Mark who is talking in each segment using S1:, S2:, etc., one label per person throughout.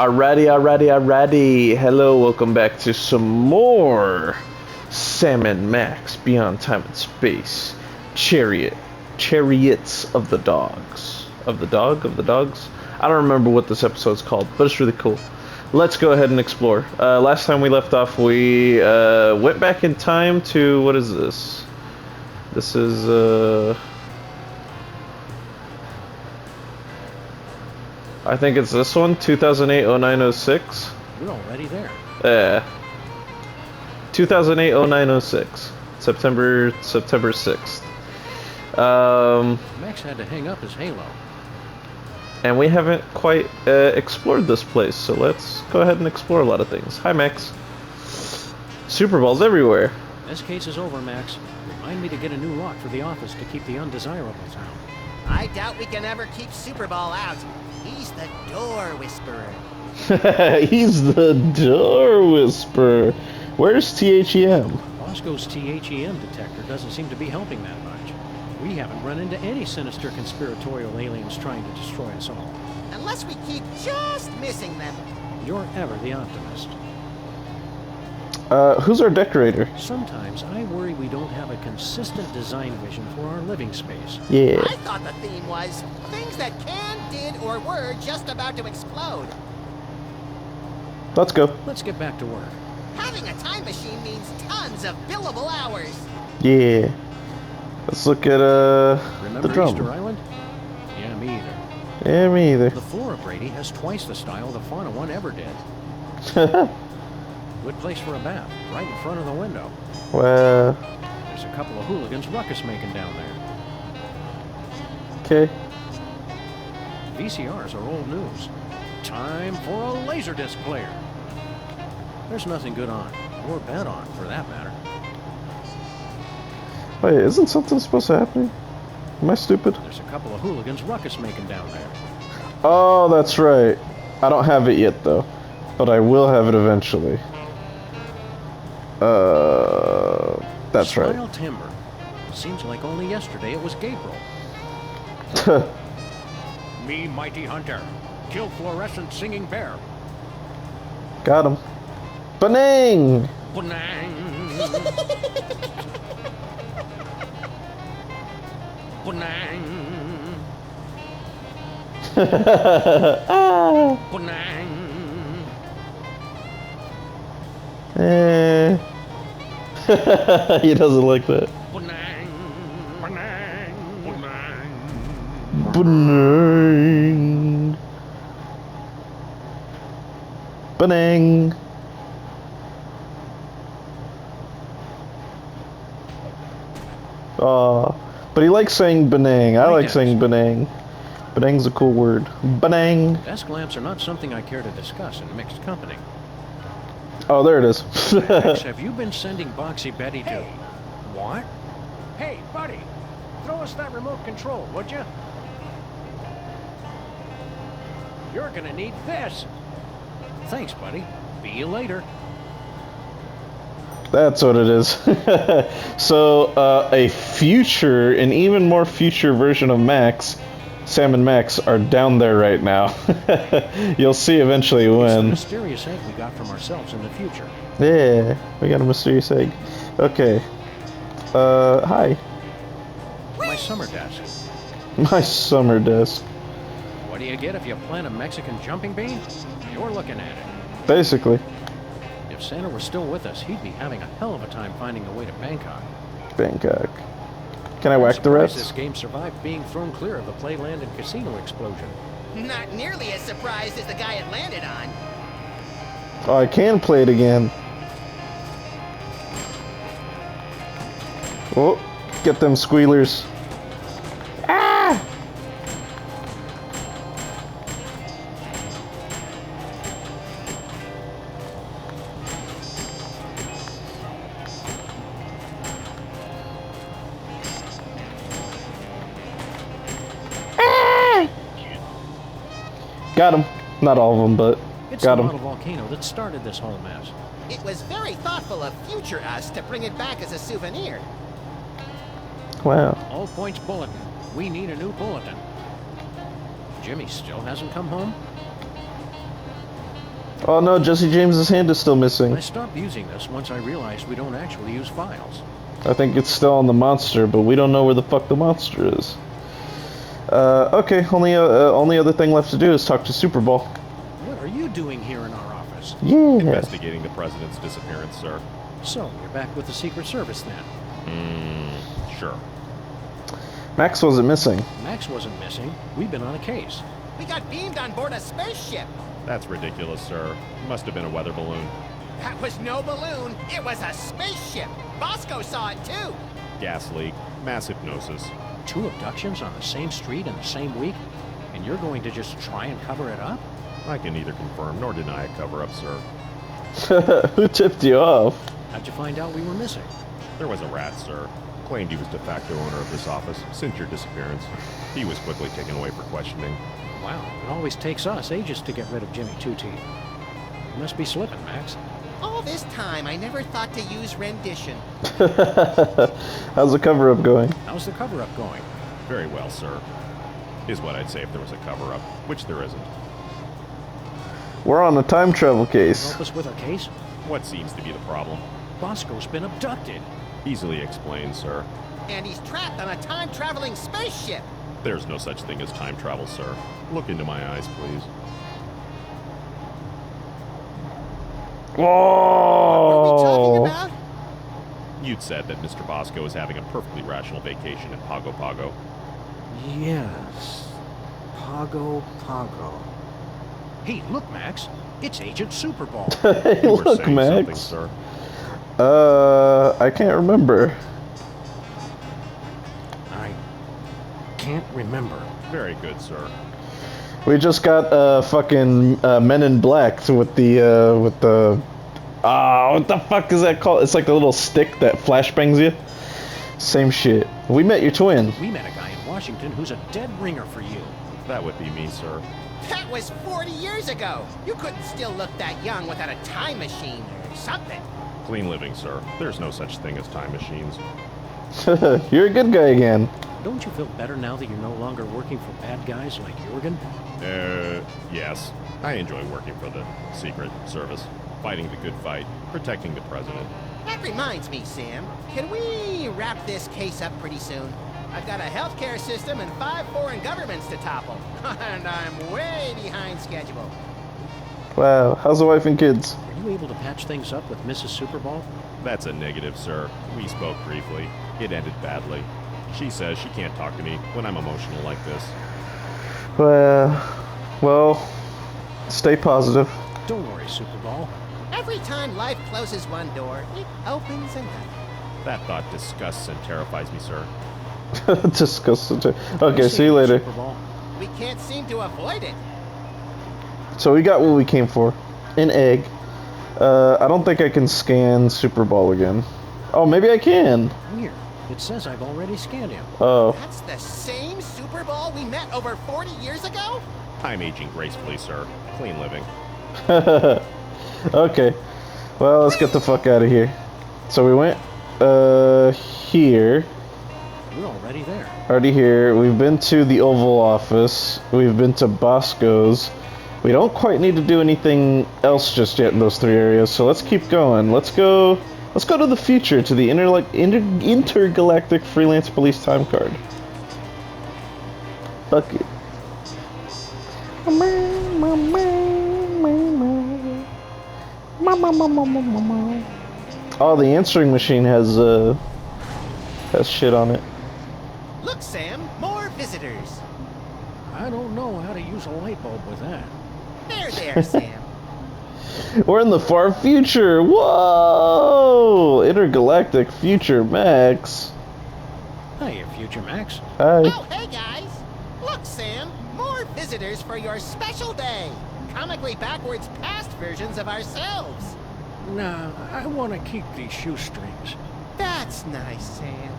S1: Alrighty. Hello, welcome back to some more Sam and Max Beyond Time and Space. Chariots of the Dogs. Of the Dogs? I don't remember what this episode's called, but it's really cool. Let's go ahead and explore. Last time we left off, we went back in time to, what is this? This is, I think it's this one, 2008-09-06.
S2: You're already there.
S1: Yeah. 2008-09-06. September 6th.
S2: Max had to hang up his Halo.
S1: And we haven't quite explored this place, so let's go ahead and explore a lot of things. Hi, Max. Super Balls everywhere.
S2: This case is over, Max. Remind me to get a new lock for the office to keep the undesirables out.
S3: I doubt we can ever keep Superball out. He's the door whisperer.
S1: He's the door whisperer. Where's THEM?
S2: Bosco's THEM detector doesn't seem to be helping that much. We haven't run into any sinister conspiratorial aliens trying to destroy us all.
S3: Unless we keep just missing them.
S2: You're ever the optimist.
S1: Who's our decorator?
S2: Sometimes I worry we don't have a consistent design vision for our living space.
S1: Yeah.
S3: I thought the theme was things that can, did, or were just about to explode.
S1: Let's go.
S2: Let's get back to work.
S3: Having a time machine means tons of billable hours.
S1: Yeah. Let's look at
S2: Remember
S1: the drum.
S2: Easter Island? Yeah, me either.
S1: Yeah, me either.
S2: The floor of Brady has twice the style the Fauna one ever did. Good place for a bath, right in front of the window.
S1: Well.
S2: There's a couple of hooligans ruckus making down there.
S1: Okay.
S2: VCRs are old news. Time for a Laserdisc player. There's nothing good on, or bad on, for that matter.
S1: Wait, isn't something supposed to happen? Am I stupid?
S2: There's a couple of hooligans ruckus making down there.
S1: Oh, that's right. I don't have it yet, though. But I will have it eventually. That's right.
S2: Smile Timber. Seems like only yesterday it was Gabriel. Me, Mighty Hunter. Kill fluorescent singing bear.
S1: Got him. Banang!
S2: Banang! Banang!
S1: Ah!
S2: Banang!
S1: He doesn't like that.
S2: Banang! Banang! Banang!
S1: Banang! Banang! But he likes saying banang. I like saying banang. Banang's a cool word. Banang!
S2: Desk lamps are not something I care to discuss in mixed company.
S1: Oh, there it is.
S2: Max, have you been sending Boxy Betty to... What? Hey, buddy! Throw us that remote control, would you? You're gonna need this! Thanks, buddy. See you later.
S1: That's what it is. So, an even more future version of Max, Sam and Max, are down there right now. You'll see eventually
S2: It's the
S1: when.
S2: mysterious egg we got from ourselves in the future.
S1: Yeah, we got a mysterious egg. Okay. Hi.
S2: My summer desk.
S1: My summer desk.
S2: What do you get if you plant a Mexican jumping bean? You're looking at it.
S1: Basically.
S2: If Santa were still with us, he'd be having a hell of a time finding a way to Bangkok.
S1: Bangkok. Can I whack the
S2: Surprised
S1: rest?
S2: this game survived being thrown clear of the Playland and Casino explosion.
S3: Not nearly as surprised as the guy it landed on.
S1: Oh, I can play it again. Oh, get them squealers. Ah! Got him. Not all of them, but
S2: It's
S1: got
S2: the
S1: him.
S2: model volcano that started this whole mess.
S3: It was very thoughtful of future us to bring it back as a souvenir.
S1: Wow.
S2: All points bulletin. We need a new bulletin. Jimmy still hasn't come home?
S1: Oh no, Jesse James's hand is still missing.
S2: I stopped using this once I realized we don't actually use files.
S1: I think it's still on the monster, but we don't know where the fuck the monster is. Okay, only other thing left to do is talk to Super Bowl.
S2: What are you doing here in our office?
S1: Yeah.
S4: Investigating the president's disappearance, sir.
S2: So, you're back with the Secret Service then?
S4: Sure.
S1: Max wasn't missing.
S2: Max wasn't missing. We've been on a case.
S3: We got beamed on board a spaceship.
S4: That's ridiculous, sir. Must have been a weather balloon.
S3: That was no balloon. It was a spaceship. Bosco saw it too.
S4: Gas leak. Mass hypnosis.
S2: 2 abductions on the same street in the same week? And you're going to just try and cover it up?
S4: I can neither confirm nor deny a cover-up, sir.
S1: Who tipped you off?
S2: How'd you find out we were missing?
S4: There was a rat, sir. Claimed he was de facto owner of this office since your disappearance. He was quickly taken away for questioning.
S2: Wow, it always takes us ages to get rid of Jimmy Two Teeth. You must be slipping, Max.
S3: All this time, I never thought to use rendition.
S1: How's the cover-up going?
S2: How's the cover-up going?
S4: Very well, sir. Is what I'd say if there was a cover-up, which there isn't.
S1: We're on a time travel case.
S2: Help us with our case?
S4: What seems to be the problem?
S2: Bosco's been abducted.
S4: Easily explained, sir.
S3: And he's trapped on a time-traveling spaceship.
S4: There's no such thing as time travel, sir. Look into my eyes, please.
S3: What are we talking
S1: Whoa!
S3: about?
S4: You'd said that Mr. Bosco is having a perfectly rational vacation in Pago Pago.
S2: Yes. Pago Pago. Hey, look, Max. It's Agent Superball.
S1: Hey,
S4: You were
S1: look,
S4: saying something,
S1: Max.
S4: sir.
S1: I can't remember.
S2: I can't remember.
S4: Very good, sir.
S1: We just got fucking Men in Black with the what the fuck is that called? It's like a little stick that flashbangs you. Same shit. We met your twin.
S2: We met a guy in Washington who's a dead ringer for you.
S4: That would be me, sir.
S3: That was 40 years ago. You couldn't still look that young without a time machine or something.
S4: Clean living, sir. There's no such thing as time machines.
S1: You're a good guy again.
S2: Don't you feel better now that you're no longer working for bad guys like Jorgen?
S4: Yes. I enjoy working for the Secret Service. Fighting the good fight. Protecting the president.
S3: That reminds me, Sam. Can we wrap this case up pretty soon? I've got a healthcare system and 5 foreign governments to topple. And I'm way behind schedule.
S1: Wow. How's the wife and kids?
S2: Are you able to patch things up with Mrs. Superball?
S4: That's a negative, sir. We spoke briefly. It ended badly. She says she can't talk to me when I'm emotional like this.
S1: Well, stay positive.
S2: Don't worry, Superball.
S3: Every time life closes one door, it opens another.
S4: That thought disgusts and terrifies me, sir.
S1: Disgusting. Okay, see you later.
S2: Superball.
S3: We can't seem to avoid it.
S1: So we got what we came for. An egg. I don't think I can scan Super Bowl again. Oh, maybe I can.
S2: Weird. It says I've already scanned him.
S1: Oh.
S3: That's the same Super Bowl we met over 40 years ago?
S4: I'm aging gracefully, sir. Clean living.
S1: Okay. Well, let's get the fuck out of here. So we went, here.
S2: We're already there.
S1: Already here. We've been to the Oval Office. We've been to Bosco's. We don't quite need to do anything else just yet in those 3 areas, so let's keep going. Let's go to the future, to the intergalactic freelance police time card. Fuck it. Oh, the answering machine has shit on it.
S3: Look, Sam, more visitors.
S2: I don't know how to use a light bulb with that.
S3: There, Sam.
S1: We're in the far future. Whoa! Intergalactic future, Max.
S2: Hiya, Future Max.
S1: Hi.
S3: Oh, hey, guys. Look, Sam, more visitors for your special day. Comically backwards past versions of ourselves.
S2: Nah, I want to keep these shoestrings.
S3: That's nice, Sam.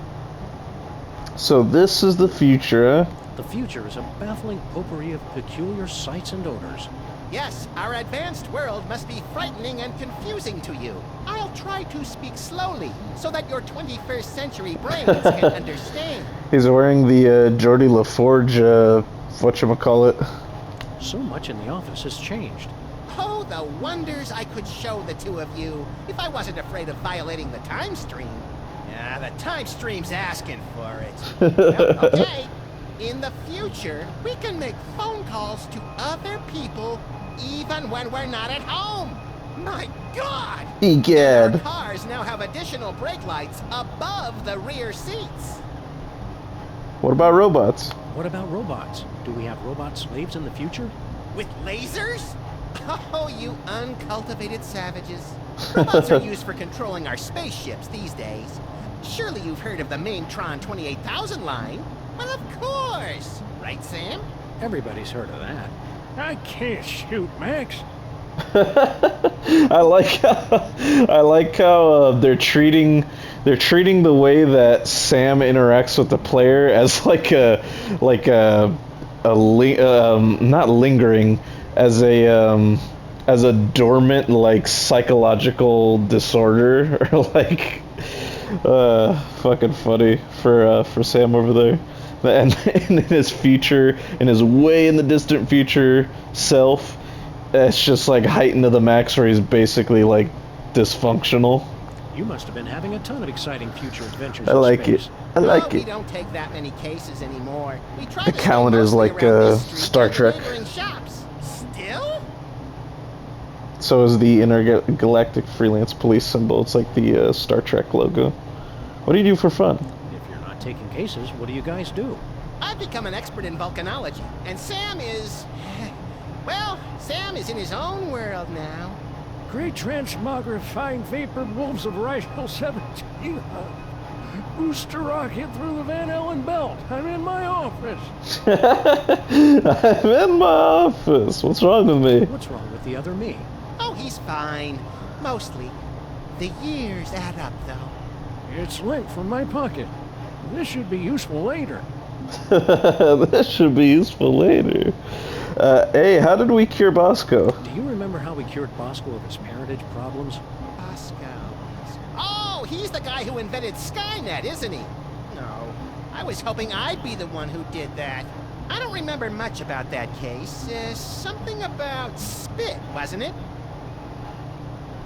S1: So this is the future, huh?
S2: The future is a baffling potpourri of peculiar sights and odors.
S3: Yes, our advanced world must be frightening and confusing to you. I'll try to speak slowly so that your 21st century brains can understand.
S1: He's wearing the Geordie LaForge, whatchamacallit.
S2: So much in the office has changed.
S3: Oh, the wonders I could show the two of you if I wasn't afraid of violating the time stream. Yeah, the time stream's asking for it. Well, okay. In the future, we can make phone calls to other people even when we're not at home. My God! Our
S1: Egad.
S3: cars now have additional brake lights above the rear seats.
S1: What about robots?
S2: What about robots? Do we have robot slaves in the future?
S3: With lasers? Oh, you uncultivated savages. Robots are used for controlling our spaceships these days. Surely you've heard of the Maintron 28,000 line? Well, of course. Right, Sam?
S2: Everybody's heard of that. I can't shoot, Max.
S1: I like how they're treating the way that Sam interacts with the player as not lingering, as a dormant like psychological disorder, or like fucking funny for Sam over there. And in his future, in his way in the distant future self, it's just like heightened to the max, where he's basically like dysfunctional.
S2: You must have been having a ton of exciting future adventures.
S1: I like it. I like
S3: We
S1: it.
S3: don't take that many cases anymore. We try
S1: The
S3: to stay
S1: calendar's
S3: mostly
S1: like,
S3: around this street
S1: Star
S3: and
S1: Trek.
S3: neighboring shops. Still?
S1: So is the intergalactic freelance police symbol. It's like the Star Trek logo. What do you do for fun?
S2: If you're not taking cases, what do you guys do?
S3: I've become an expert in volcanology, and Sam is... Well, Sam is in his own world now.
S2: Great transmogrifying vapor wolves of Rigel 17. Booster rocket through the Van Allen belt. I'm in my office.
S1: I'm in my office. What's wrong with me?
S2: What's wrong with the other me?
S3: Oh, he's fine. Mostly. The years add up, though.
S2: It's lint from my pocket. This should be useful later.
S1: This should be useful later. Hey, how did we cure Bosco?
S2: Do you remember how we cured Bosco of his parentage problems?
S3: Bosco. Oh, he's the guy who invented Skynet, isn't he? No. I was hoping I'd be the one who did that. I don't remember much about that case. Something about spit, wasn't it?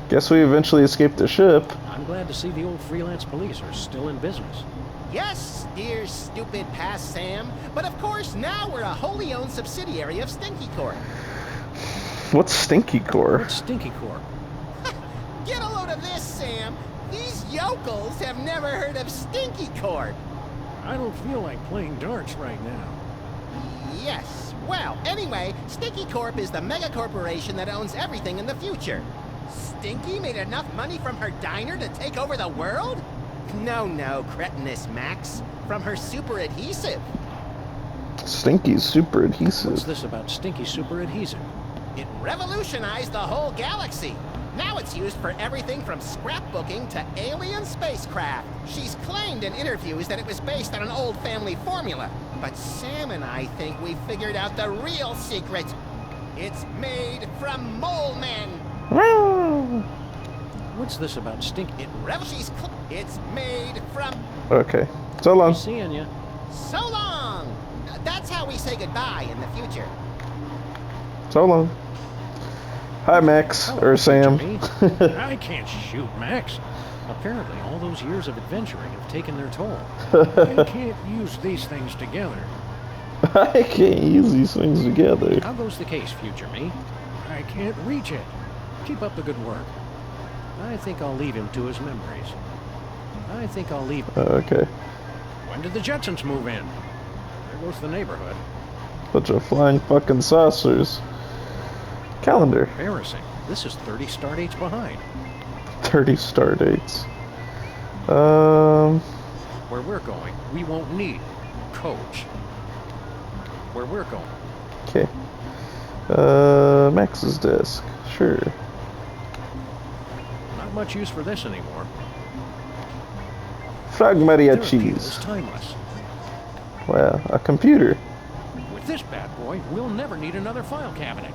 S1: Guess we eventually escaped the ship.
S2: I'm glad to see the old freelance police are still in business.
S3: Yes, dear stupid past Sam. But of course, now we're a wholly owned subsidiary of Stinky Corp.
S1: What's Stinky Core?
S2: What's Stinky Corp?
S3: Get a load of this, Sam. These yokels have never heard of Stinky Corp.
S2: I don't feel like playing darts right now.
S3: Yes. Well, anyway, Stinky Corp is the mega corporation that owns everything in the future. Stinky made enough money from her diner to take over the world? No, cretinous Max. From her super adhesive.
S1: Stinky's super
S2: What's
S1: adhesive.
S2: this about Stinky Super Adhesive?
S3: It revolutionized the whole galaxy. Now it's used for everything from scrapbooking to alien spacecraft. She's claimed in interviews that it was based on an old family formula. But Sam and I think we figured out the real secret. It's made from mole men.
S2: What's this about Stinky?
S3: It's made from...
S1: Okay. So long.
S2: Seeing ya.
S3: So long! That's how we say goodbye in the future.
S1: So long. Hi, Max.
S2: Hello,
S1: Or Sam.
S2: future me. I can't shoot, Max. Apparently, all those years of adventuring have taken their toll. I can't use these things together.
S1: I can't use these things together.
S2: How goes the case, future me? I can't reach it. Keep up the good work. I think I'll leave him to his memories. I think I'll leave...
S1: Okay.
S2: When did the Jetsons move in? There goes the neighborhood.
S1: Bunch of flying fucking saucers. Calendar.
S2: Embarrassing. This is 30 star dates behind.
S1: 30 star dates.
S2: Where we're going, we won't need coach. Where we're going.
S1: Okay. Max's desk. Sure.
S2: Not much use for this anymore.
S1: Frog
S2: Their
S1: Maria
S2: appeal is
S1: cheese.
S2: timeless.
S1: Wow, a computer.
S2: With this bad boy, we'll never need another file cabinet.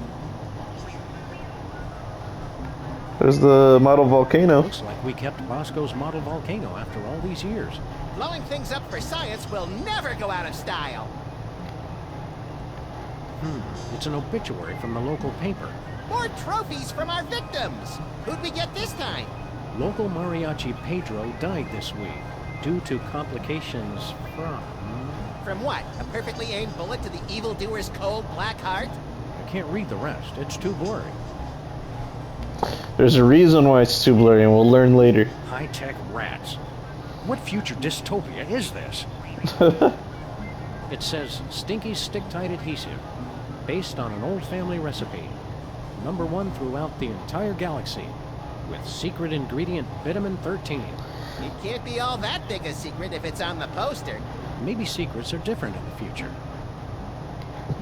S1: There's the model volcano.
S2: Looks like we kept Bosco's model volcano after all these years.
S3: Blowing things up for science will never go out of style.
S2: It's an obituary from the local paper.
S3: More trophies from our victims. Who'd we get this time?
S2: Local mariachi Pedro died this week due to complications from...
S3: From what? A perfectly aimed bullet to the evildoer's cold black heart?
S2: I can't read the rest. It's too blurry.
S1: There's a reason why it's too blurry, and we'll learn later.
S2: High-tech rats. What future dystopia is this? It says Stinky Stick-Tight Adhesive, based on an old family recipe. #1 throughout the entire galaxy, with secret ingredient vitamin 13.
S3: It can't be all that big a secret if it's on the poster.
S2: Maybe secrets are different in the future.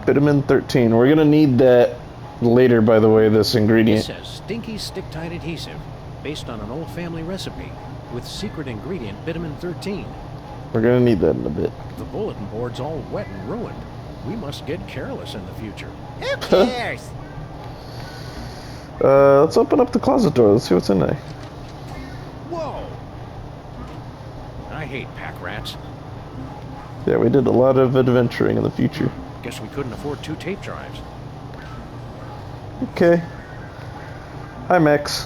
S1: Vitamin 13. We're gonna need that later, by the way, this
S2: It
S1: ingredient.
S2: says Stinky Stick-Tight Adhesive, based on an old family recipe, with secret ingredient vitamin 13.
S1: We're gonna need that in a bit.
S2: The bulletin board's all wet and ruined. We must get careless in the future.
S3: Who cares?
S1: Let's open up the closet door. Let's see what's in there.
S2: Whoa! I hate pack rats.
S1: Yeah, we did a lot of adventuring in the future.
S2: Guess we couldn't afford 2 tape drives.
S1: Okay. Hi, Max.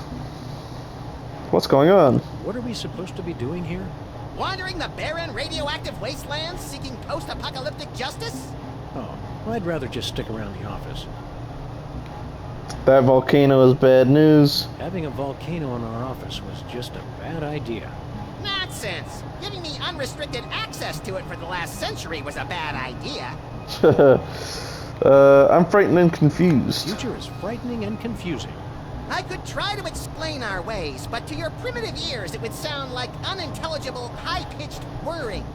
S1: What's going on?
S2: What are we supposed to be doing here?
S3: Wandering the barren, radioactive wastelands, seeking post-apocalyptic justice?
S2: Oh, I'd rather just stick around the office.
S1: That volcano is bad news.
S2: Having a volcano in our office was just a bad idea.
S3: Nonsense! Giving me unrestricted access to it for the last century was a bad idea.
S1: I'm frightened and confused.
S2: Future is frightening and confusing.
S3: I could try to explain our ways, but to your primitive ears it would sound like unintelligible, high-pitched whirring.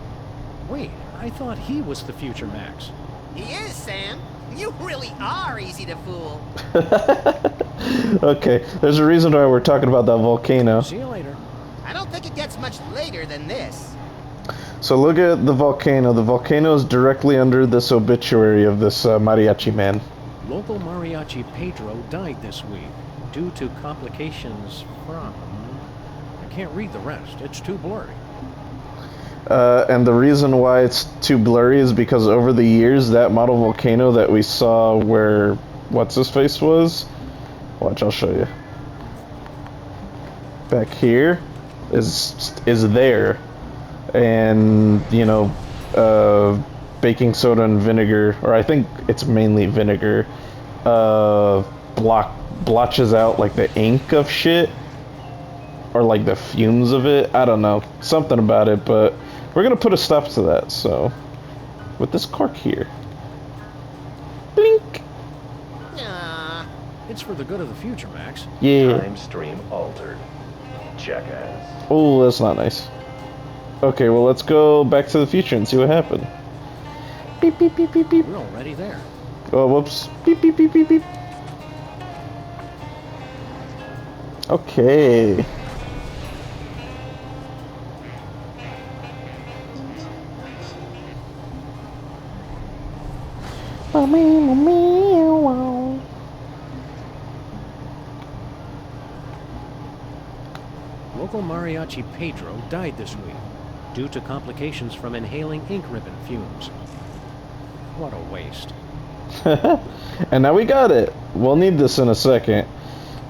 S2: Wait, I thought he was the future Max.
S3: He is, Sam. You really are easy to fool.
S1: Okay, there's a reason why we're talking about that volcano.
S2: See you later.
S3: I don't think it gets much later than this.
S1: So look at the volcano. The volcano is directly under this obituary of this mariachi man.
S2: Local mariachi Pedro died this week due to complications from... I can't read the rest. It's too blurry.
S1: And the reason why it's too blurry is because over the years, that model volcano that we saw where what's-his-face was, watch, I'll show you. Back here is there, and you know, baking soda and vinegar, or I think it's mainly vinegar, blotches out like the ink of shit, or like the fumes of it. I don't know, something about it, but we're gonna put a stop to that. So with this cork here, blink.
S3: Nah.
S2: It's for the good of the future, Max.
S1: Yeah.
S5: Time stream altered. Jackass.
S1: Oh, that's not nice. Okay, well, let's go back to the future and see what happened. Beep, beep, beep, beep, beep.
S2: We're already there.
S1: Oh, whoops. Beep, beep, beep, beep, beep. Okay.
S2: Local mariachi Pedro died this week due to complications from inhaling ink ribbon fumes. What a waste.
S1: And now we got it. We'll need this in a second.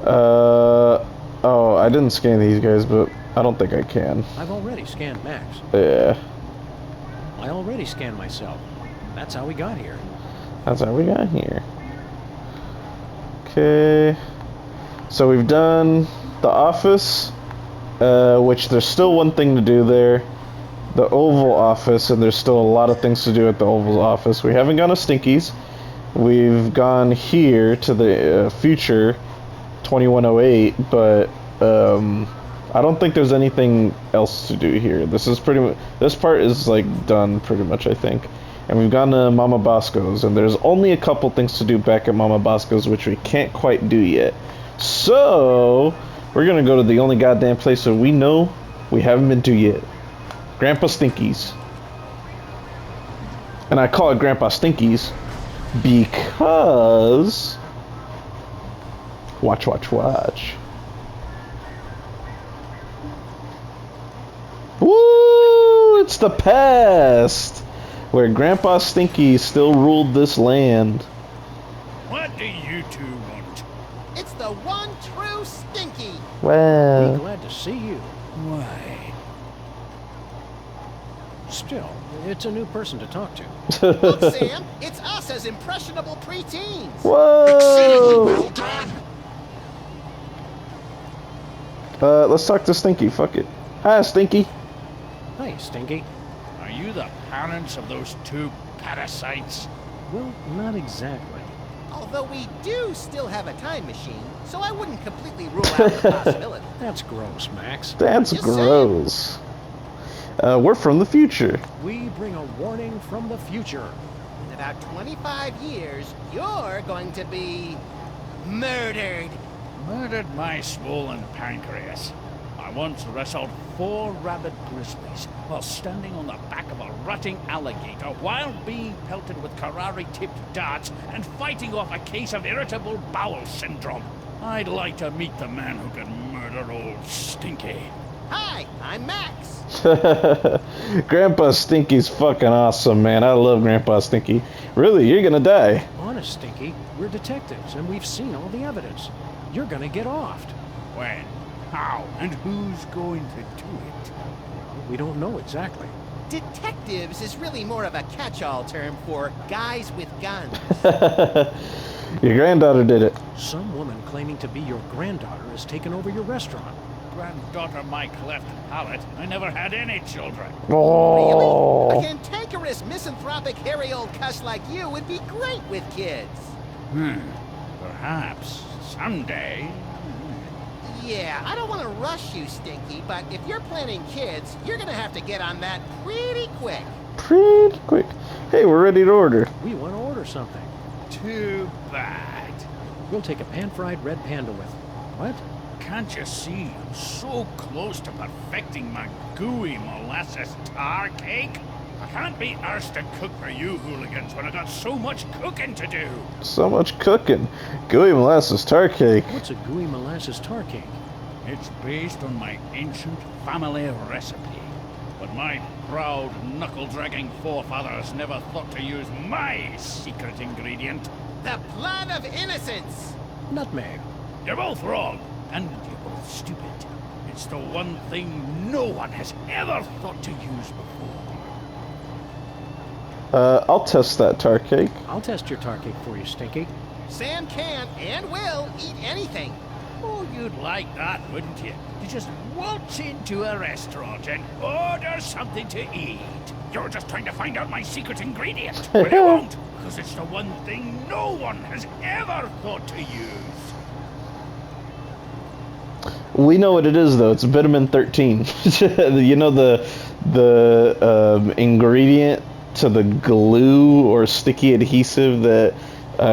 S1: Oh, I didn't scan these guys, but I don't think I can.
S2: I've already scanned Max.
S1: Yeah,
S2: I already scanned myself. That's how we got here.
S1: that's how we got here. Okay. So we've done the office, which there's still one thing to do there. The Oval Office, and there's still a lot of things to do at the Oval Office. We haven't gone to Stinky's. We've gone here to the future 2108, but I don't think there's anything else to do here. This is pretty much, this part is like done pretty much, I think. And we've gone to Mama Bosco's, and there's only a couple things to do back at Mama Bosco's, which we can't quite do yet. So we're gonna go to the only goddamn place that we know we haven't been to yet. Grandpa Stinky's. And I call it Grandpa Stinky's because... Watch, watch, watch. Woo! It's the past! Where Grandpa Stinky still ruled this land.
S6: What do you two want?
S3: It's the one true Stinky.
S2: Be
S1: Wow.
S2: glad to see you.
S6: Why?
S2: Still, it's a new person to talk to.
S3: Look, Sam, it's us as impressionable preteens.
S1: Whoa! Let's talk to Stinky. Fuck it. Hi, Stinky.
S2: Hi, Stinky.
S6: Are you the parents of those two parasites?
S2: Well, not exactly.
S3: Although we do still have a time machine, so I wouldn't completely rule out the possibility.
S2: That's gross, Max.
S1: That's
S3: Just
S1: gross. We're from the future.
S2: We bring a warning from the future.
S3: In about 25 years, you're going to be murdered.
S6: Murdered my swollen pancreas. I once wrestled 4 rabid grizzlies while standing on the back of a rutting alligator while being pelted with Karari-tipped darts and fighting off a case of irritable bowel syndrome. I'd like to meet the man who can murder old Stinky.
S3: Hi, I'm Max.
S1: Grandpa Stinky's fucking awesome, man. I love Grandpa Stinky. Really, you're gonna die.
S2: Honest, Stinky, we're detectives, and we've seen all the evidence. You're gonna get offed.
S6: When? How? And who's going to do it?
S2: We don't know exactly.
S3: Detectives is really more of a catch-all term for guys with guns.
S1: Your granddaughter did it.
S2: Some woman claiming to be your granddaughter has taken over your restaurant.
S6: Granddaughter my cleft palate. I never had any children.
S1: Oh.
S3: Really? A cantankerous, misanthropic, hairy old cuss like you would be great with kids.
S6: Perhaps someday.
S3: Yeah, I don't want to rush you, Stinky, but if you're planning kids, you're gonna have to get on that pretty quick.
S1: Pretty quick. Hey, we're ready to order.
S2: We want to order something.
S6: Too bad.
S2: We'll take a pan-fried red panda with. What?
S6: Can't you see I'm so close to perfecting my gooey molasses tar cake? I can't be arsed to cook for you hooligans when I got so much cooking to do.
S1: So much cooking. Gooey molasses tar cake.
S2: What's a gooey molasses tar cake?
S6: It's based on my ancient family recipe. But my proud, knuckle-dragging forefathers never thought to use my secret ingredient.
S3: The blood of innocence!
S2: Nutmeg.
S6: You're both wrong, and you're both stupid. It's the one thing no one has ever thought to use before.
S1: I'll test that tar cake.
S2: I'll test your tar cake for you, Stinky.
S3: Sam can and will eat anything.
S6: Oh, you'd like that, wouldn't you? To just waltz into a restaurant and order something to eat. You're just trying to find out my secret ingredient. But you won't, because it's the one thing no one has ever thought to use.
S1: We know what it is, though. It's vitamin 13. You know the ingredient to the glue or sticky adhesive that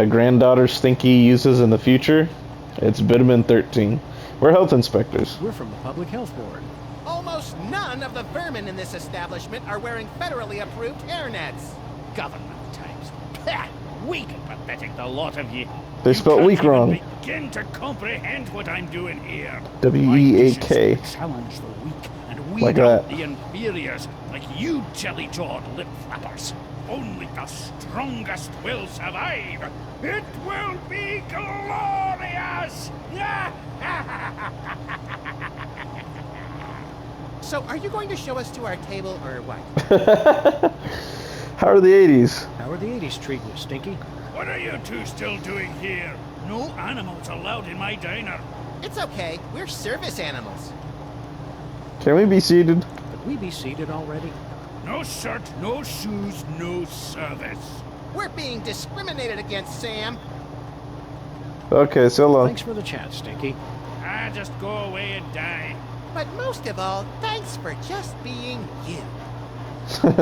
S1: granddaughter Stinky uses in the future? It's vitamin 13. We're health inspectors.
S2: We're from the Public Health Board.
S3: Almost none of the vermin in this establishment are wearing federally approved hairnets.
S6: Government types. Pah! Weak and pathetic, the lot of ye.
S1: They spelled
S6: You
S1: weak
S6: can't even
S1: wrong.
S6: begin to comprehend what I'm doing here.
S1: W-E-A-K.
S6: My dishes challenge the weak and weed
S1: Like
S6: out
S1: that.
S6: the inferiors, like you jelly-jawed lip flappers. Only the strongest will survive. It will be glorious!
S3: So are you going to show us to our table or what?
S1: How are the 80s?
S2: How are the 80s treating you, Stinky?
S6: What are you two still doing here? No animals allowed in my diner.
S3: It's okay, we're service animals.
S1: Can we be seated?
S2: Could we be seated already?
S6: No shirt, no shoes, no service.
S3: We're being discriminated against, Sam.
S1: Okay, so long.
S2: Thanks for the chat, Stinky.
S6: Just go away and die.
S3: But most of all, thanks for just being you.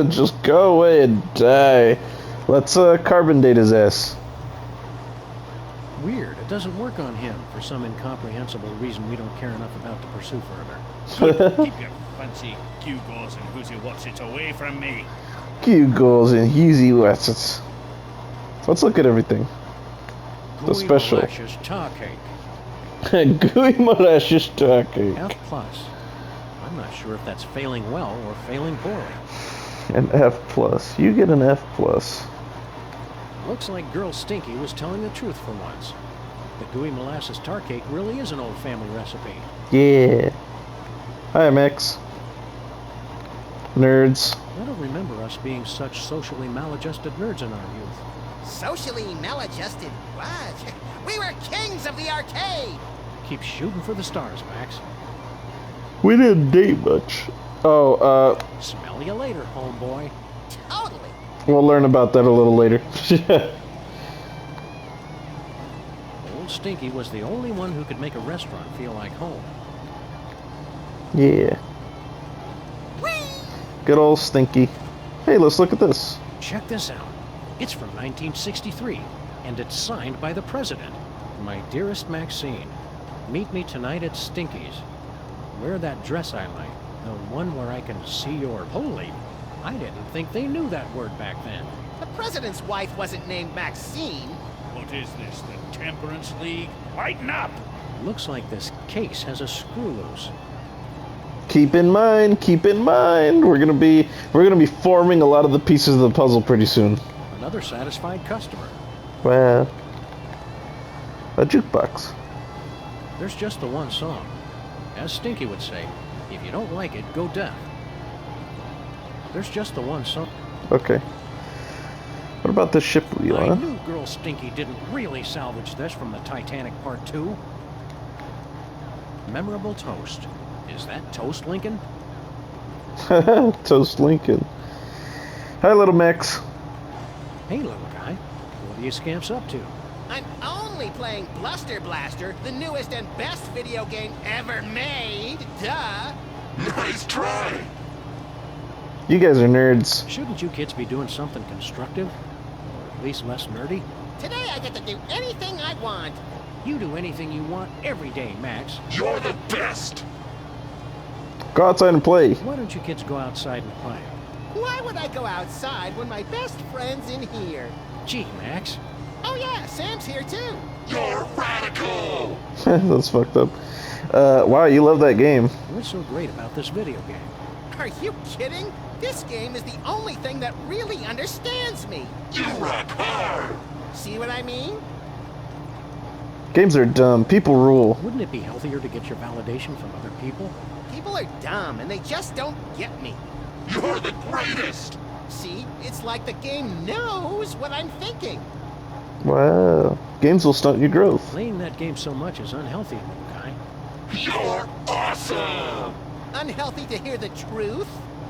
S1: Just go away and die. Let's carbon date his ass.
S2: Weird. It doesn't work on him for some incomprehensible reason we don't care enough about to pursue further.
S6: Keep your fancy gewgaws and whoosy whatsits away from me.
S1: Googles and Husey Wessets. Let's look at everything. The
S2: Gooey
S1: special.
S2: molasses tar cake.
S1: Gooey molasses tar cake.
S2: F+. I'm not sure if that's failing well or failing poorly.
S1: An F+. You get an F+.
S2: Looks like Girl Stinky was telling the truth for once. The gooey molasses tar cake really is an old family recipe.
S1: Yeah. Hi, Max. Nerds.
S2: I don't remember us being such socially maladjusted nerds in our youth.
S3: Socially maladjusted what? We were kings of the arcade!
S2: Keep shooting for the stars, Max.
S1: We didn't date much. Oh,
S2: Smell you later, homeboy.
S3: Totally.
S1: we'll learn about that a little later.
S2: Old Stinky was the only one who could make a restaurant feel like home.
S1: Yeah. Good old Stinky. Hey, let's look at this.
S2: Check this out. It's from 1963, and it's signed by the president. My dearest Maxine, meet me tonight at Stinky's. Wear that dress I like, the one where I can see your... Holy, I didn't think they knew that word back then.
S3: The president's wife wasn't named Maxine.
S6: What is this, the Temperance League? Lighten up!
S2: Looks like this case has a screw loose.
S1: Keep in mind, we're gonna be forming a lot of the pieces of the puzzle pretty soon.
S2: Another satisfied customer.
S1: Well, a jukebox.
S2: There's just the one song. As Stinky would say, if you don't like it, go deaf. There's just the one song.
S1: Okay. What about the ship wheel,
S2: I
S1: huh?
S2: knew Girl Stinky didn't really salvage this from the Titanic Part 2. Memorable toast. Is that Toast Lincoln?
S1: Toast Lincoln. Hi, little Max.
S2: Hey, little guy. What are you scamps up to?
S3: I'm only playing Bluster Blaster, the newest and best video game ever made. Duh.
S5: Nice try!
S1: You guys are nerds.
S2: Shouldn't you kids be doing something constructive? Or at least less nerdy?
S3: Today I get to do anything I want.
S2: You do anything you want every day, Max.
S5: You're the best!
S1: Go outside and play.
S2: Why don't you kids go outside and play?
S3: Why would I go outside when my best friend's in here?
S2: Gee, Max.
S3: Oh yeah, Sam's here too.
S5: You're radical!
S1: That's fucked up. Wow, you love that game.
S2: What's so great about this video game?
S3: Are you kidding? This game is the only thing that really understands me.
S5: You rock hard!
S3: See what I mean?
S1: Games are dumb. People rule.
S2: Wouldn't it be healthier to get your validation from other people?
S3: People are dumb and they just don't get me.
S5: You're the greatest!
S3: See, it's like the game knows what I'm thinking.
S1: Wow. Games will stunt your growth.
S2: Playing that game so much is unhealthy, little guy.
S5: You're awesome!
S3: Unhealthy to hear the truth?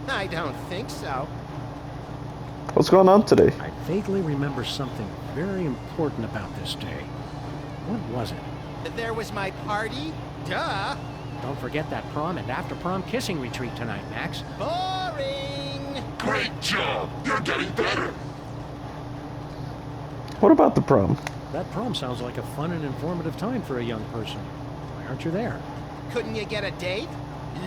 S3: I don't think so.
S1: What's going on today?
S2: I vaguely remember something very important about this day. What was it?
S3: There was my party? Duh.
S2: Don't forget that prom and after-prom kissing retreat tonight, Max.
S3: Boring.
S5: Great job! You're getting better!
S1: What about the prom?
S2: That prom sounds like a fun and informative time for a young person. Why aren't you there?
S3: Couldn't you get a date?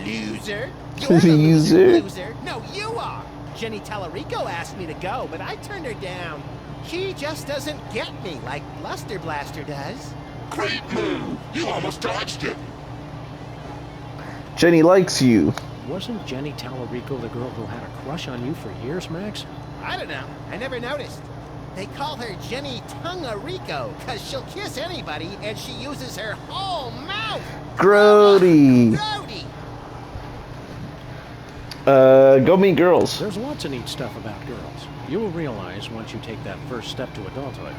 S3: Loser. You're the
S1: Loser.
S3: loser. No, you are. Jenny Tallarico asked me to go, but I turned her down. She just doesn't get me like Bluster Blaster does.
S5: Great move! You almost dodged it!
S1: Jenny likes you.
S2: Wasn't Jenny Tallarico the girl who had a crush on you for years, Max?
S3: I don't know. I never noticed. They call her Jenny Tungarico because she'll kiss anybody and she uses her whole mouth.
S1: Grody.
S3: Grody.
S1: Go meet girls.
S2: There's lots of neat stuff about girls. You will realize once you take that first step to adulthood.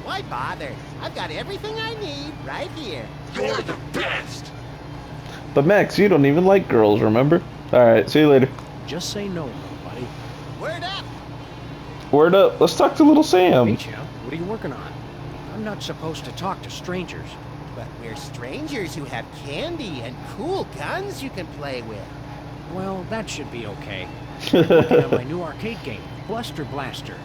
S3: Why bother? I've got everything I need right here.
S5: You're the best!
S1: But Max, you don't even like girls, remember? Alright, see you later.
S2: Just say no, little buddy.
S3: Word up.
S1: Word up. Let's talk to little Sam.
S2: Hey, Chow, what are you working on? I'm not supposed to talk to strangers.
S3: But we're strangers who have candy and cool guns you can play with.
S2: Well, that should be okay. I'm working on my new arcade game, Bluster Blaster.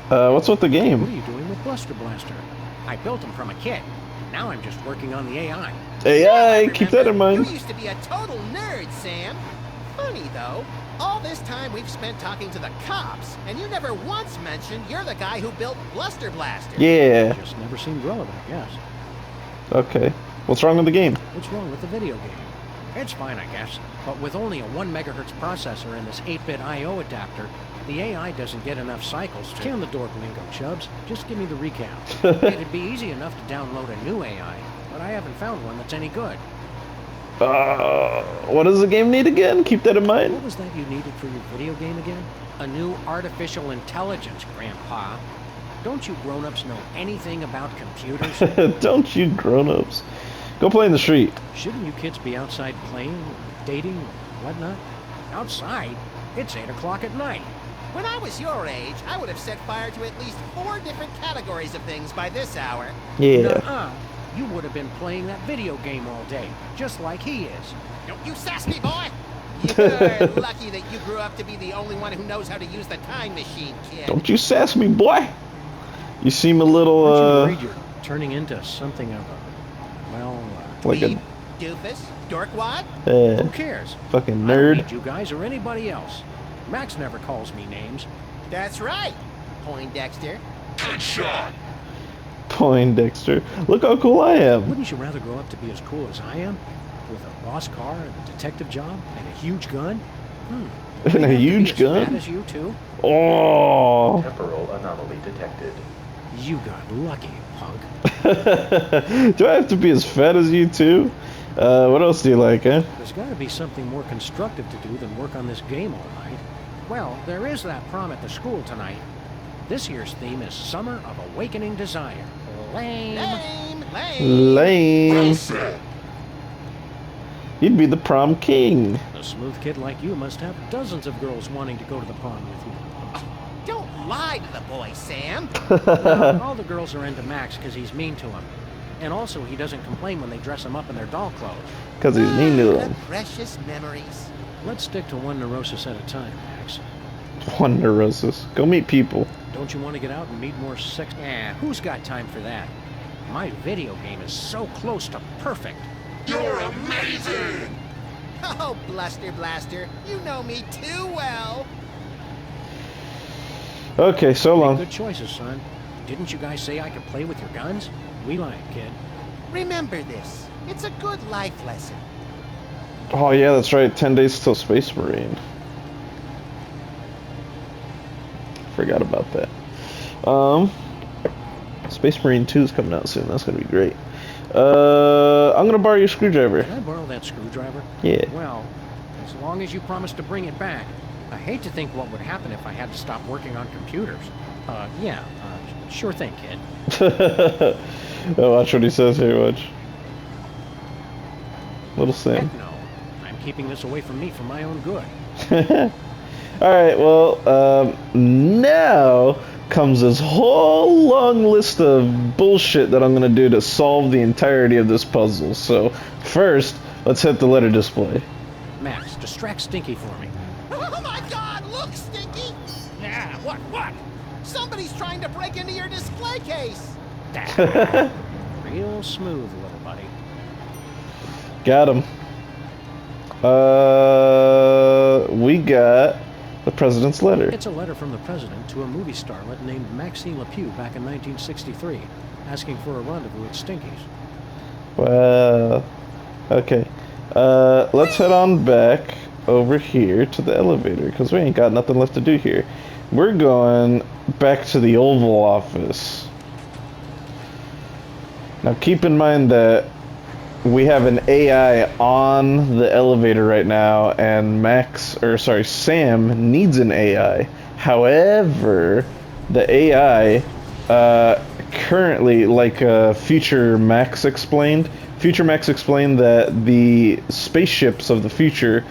S1: What's with the
S2: What
S1: game?
S2: are you doing with Bluster Blaster? I built him from a kit. Now I'm just working on the AI.
S1: AI, keep that in mind.
S3: You used to be a total nerd, Sam. Funny, though. All this time we've spent talking to the cops, and you never once mentioned you're the guy who built Bluster Blaster.
S1: Yeah.
S2: Just never seemed relevant, I guess.
S1: Okay. What's wrong with the game?
S2: What's wrong with the video game? It's fine, I guess. But with only a 1 megahertz processor and this 8-bit I.O. adapter, The AI doesn't get enough cycles to... Can the dork lingo, Chubbs. Just give me the recap. It'd be easy enough to download a new AI, but I haven't found one that's any good.
S1: What does the game need again? Keep that in mind.
S2: What was that you needed for your video game again? A new artificial intelligence, Grandpa. Don't you grown-ups know anything about computers?
S1: Don't you grown-ups. Go play in the street.
S2: Shouldn't you kids be outside playing, dating, whatnot? Outside? It's 8 o'clock at night.
S3: When I was your age, I would have set fire to at least 4 different categories of things by this hour.
S1: Yeah.
S2: Nuh-uh. You would have been playing that video game all day, just like he is.
S3: Don't you sass me, boy! You're lucky that you grew up to be the only one who knows how to use the time machine, kid.
S1: Don't you sass me, boy. You seem a little,
S2: Aren't you worried you're turning into something of a, well,
S1: like
S3: Dweeb, doofus, dorkwad?
S2: who cares?
S1: fucking
S2: I don't
S1: nerd.
S2: need you guys or anybody else. Max never calls me names.
S3: That's right, Poindexter.
S5: Good shot.
S1: Poindexter. Look how cool I am.
S2: Wouldn't you rather grow up to be as cool as I am? With a boss car and a detective job and a huge gun?
S1: And a huge
S2: As bad
S1: gun?
S2: as you too?
S1: Oh.
S7: Temporal anomaly detected.
S2: You got lucky, punk.
S1: Do I have to be as fat as you too? What else do you like, huh?
S2: There's got to be something more constructive to do than work on this game all night. Well, there is that prom at the school tonight. This year's theme is Summer of Awakening Desire. Lame.
S3: Lame, lame.
S5: Well
S1: Lame.
S5: said.
S1: You'd be the prom king.
S2: A smooth kid like you must have dozens of girls wanting to go to the prom with you.
S3: Don't lie to the boy, Sam.
S2: Well, all the girls are into Max because he's mean to them. And also, he doesn't complain when they dress him up in their doll clothes.
S1: Because he's mean to
S3: The
S1: them.
S3: precious memories.
S2: Let's stick to one neurosis at a time, Max.
S1: One neurosis. Go meet people.
S2: Don't you want to get out and meet more sex? Yeah, who's got time for that? My video game is so close to perfect.
S5: You're amazing.
S3: Oh, Bluster Blaster, you know me too well.
S1: Okay, so
S2: Make
S1: long.
S2: good choices, son. Didn't you guys say I could play with your guns? We like, kid.
S3: Remember this. It's a good life lesson.
S1: Oh yeah, that's right. 10 days till Space Marine. Forgot about that. Space Marine 2 is coming out soon. That's gonna be great. I'm gonna borrow your screwdriver.
S2: Can I borrow that screwdriver?
S1: Yeah.
S2: Well, as long as you promise to bring it back. I hate to think what would happen if I had to stop working on computers. Sure thing, kid.
S1: Oh, watch what he says here, watch. Little Sam.
S2: Heck no. I'm keeping this away from me for my own good.
S1: Alright, well, now comes this whole long list of bullshit that I'm gonna do to solve the entirety of this puzzle. So, first, let's hit the letter display.
S2: Max, distract Stinky for me.
S3: Oh my God! Look, Stinky!
S6: Yeah, what?
S3: Somebody's trying to break into your display case.
S2: Real smooth, little buddy.
S1: Got him. We got the president's letter.
S2: It's a letter from the president to a movie starlet named Maxine Lepew back in 1963, asking for a rendezvous at Stinky's.
S1: Well, okay. Let's head on back over here to the elevator, because we ain't got nothing left to do here. We're going back to the Oval Office. Now keep in mind that we have an AI on the elevator right now, and Sam needs an AI. However, the AI currently, like Future Max explained that the spaceships of the future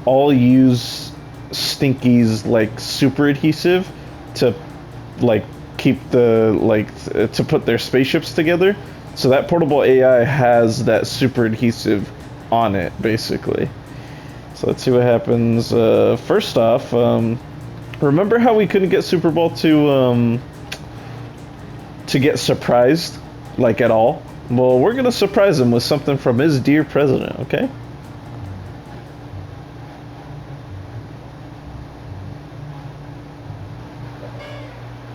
S1: all use Stinky's like super adhesive to like keep the to put their spaceships together. So that portable AI has that super adhesive on it, basically. So let's see what happens. First off, remember how we couldn't get Super Bowl to get surprised, like at all? Well, we're gonna surprise him with something from his dear president, okay?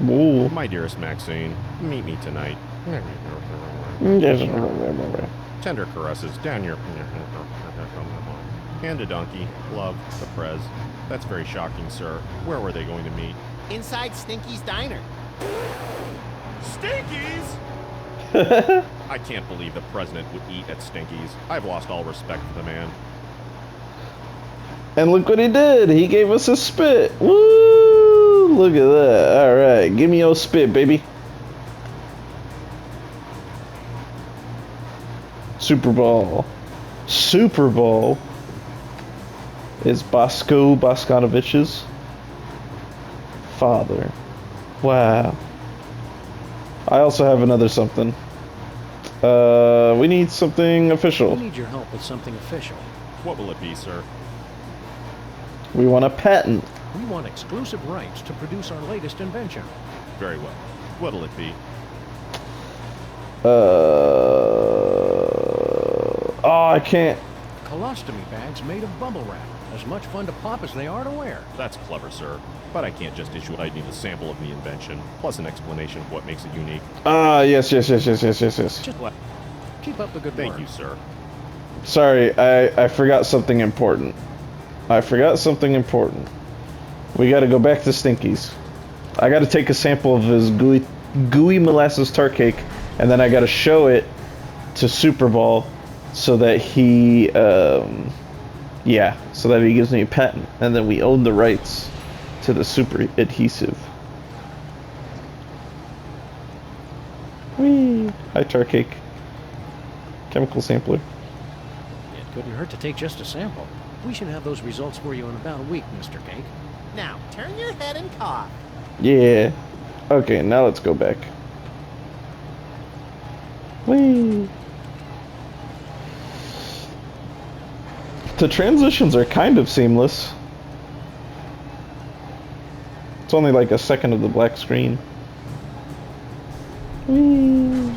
S1: Ooh.
S4: My dearest Maxine, meet me tonight. Tender caresses down your... Panda Donkey, Love, the Prez. That's very shocking, sir. Where were they going to meet?
S3: Inside Stinky's Diner.
S4: Stinkies? I can't believe the president would eat at Stinkies. I've lost all respect for the man.
S1: And look what he did. He gave us a spit. Woo! Look at that. All right. Give me your spit, baby. Super Bowl. Super Bowl is Bosko Boskanovich's father. Wow. I also have another something. We need something official.
S2: We need your help with something official.
S4: What will it be, sir?
S1: We want a patent.
S2: We want exclusive rights to produce our latest invention.
S4: Very well. What'll it be?
S1: Oh, I can't.
S2: Colostomy bags made of bubble wrap. As much fun to pop as they are to wear.
S4: That's clever, sir. But I can't just issue it. I need a sample of the invention, plus an explanation of what makes it unique.
S1: Yes.
S2: Just what? Keep up the good work.
S4: Thank you, sir.
S1: Sorry, I forgot something important. We gotta go back to Stinky's. I gotta take a sample of his gooey molasses tart cake, and then I gotta show it to Super Bowl so that he, so that he gives me a patent, and then we own the rights to the super adhesive. Whee! Hi, tart cake. Chemical sampler.
S2: It couldn't hurt to take just a sample. We should have those results for you in about a week, Mr. Cake.
S3: Now, turn your head and cough.
S1: Yeah. Okay, now let's go back. Whee! The transitions are kind of seamless. It's only like a second of the black screen. Whee!